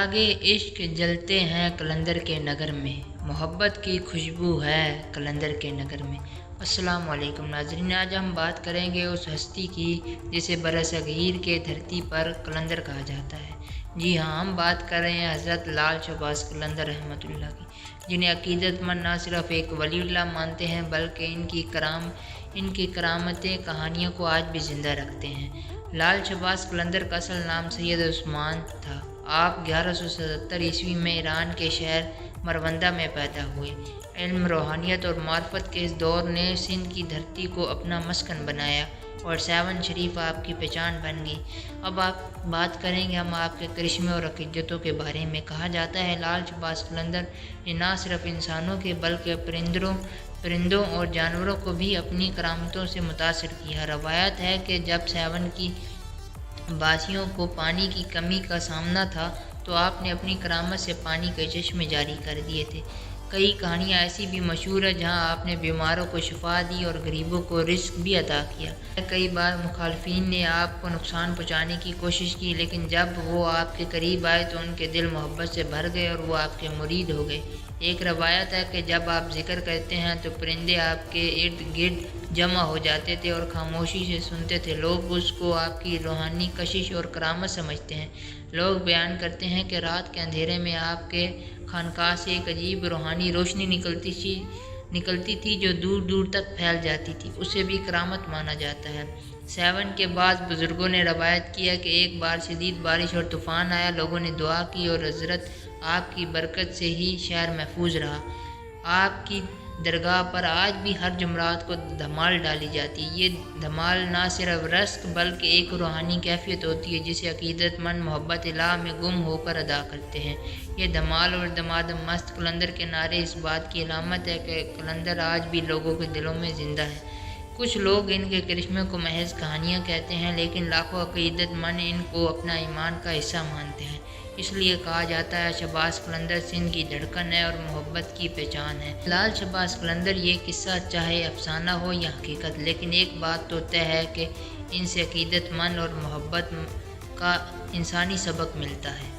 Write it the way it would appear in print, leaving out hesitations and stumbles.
चिरागे इश्क जलते हैं कलंदर के नगर में, मोहब्बत की खुशबू है कलंदर के नगर में। अस्सलाम वालेकुम नाज़रीन, आज हम बात करेंगे उस हस्ती की जिसे बरसगीर के धरती पर कलंदर कहा जाता है। जी हाँ, हम बात कर रहे हैं हज़रत लाल शहबाज कलंदर रहमतुल्लाह की, जिन्हें अकीदतमंद न सिर्फ एक वलीउल्लाह मानते हैं बल्कि इनकी करामतें कहानियों को आज भी ज़िंदा रखते हैं। लाल शहबाज कलंदर का असल नाम सैयद उस्मान था। आप 1177 ईस्वी में ईरान के शहर मरवंदा में पैदा हुए। इल्म, रूहानियत और मार्फत के इस दौर ने सिंध की धरती को अपना मस्कन बनाया और सेवन शरीफ आपकी पहचान बन गई। अब आप बात करेंगे हम आपके करिश्मे और अकीदतों के बारे में। कहा जाता है लाल शहबाज कलंदर ने न सिर्फ इंसानों के बल्कि परिंदों और जानवरों को भी अपनी करामतों से मुतासिर किया। रवायत है कि जब सेवन की बासियों को पानी की कमी का सामना था तो आपने अपनी करामत से पानी के चश्मे जारी कर दिए थे। कई कहानियाँ ऐसी भी मशहूर है जहाँ आपने बीमारों को शिफा दी और गरीबों को रिस्क भी अता किया। कई बार मुखालफिन ने आपको नुकसान पहुँचाने की कोशिश की, लेकिन जब वो आपके करीब आए तो उनके दिल मोहब्बत से भर गए और वो आपके मुरीद हो गए। एक रवायत है कि जब आप जिक्र करते हैं तो परिंदे आपके इर्द गिर्द जमा हो जाते थे और खामोशी से सुनते थे। लोग उसको आपकी रूहानी कशिश और करामत समझते हैं। लोग बयान करते हैं कि रात के अंधेरे में आपके खानकाह से एक अजीब रूहानी रोशनी निकलती थी जो दूर दूर तक फैल जाती थी। उसे भी करामत माना जाता है। सेवन के बाद बुजुर्गों ने रवायत किया कि एक बार शदीद बारिश और तूफ़ान आया। लोगों ने दुआ की और हज़रत आपकी बरकत से ही शहर महफूज रहा। आपकी दरगाह पर आज भी हर जुमरात को धमाल डाली जाती है। ये धमाल ना सिर्फ रस्क बल्कि एक रूहानी कैफियत होती है जिसे अकीदतमंद मोहब्बत इलाह में गुम होकर अदा करते हैं। ये धमाल और दमादम मस्त कलंदर के नारे इस बात की अलामत है कि कलंदर आज भी लोगों के दिलों में ज़िंदा है। कुछ लोग इनके करिश्मे को महज कहानियाँ कहते हैं, लेकिन लाखों अकीदतमंद इनको अपना ईमान का हिस्सा मानते हैं। इसलिए कहा जाता है शहबाज कलंदर सिंध की धड़कन है और मोहब्बत की पहचान है। लाल शहबाज कलंदर ये किस्सा चाहे अफसाना हो या हकीकत, लेकिन एक बात तो तय है कि इनसे अकीदतमंद और मोहब्बत का इंसानी सबक मिलता है।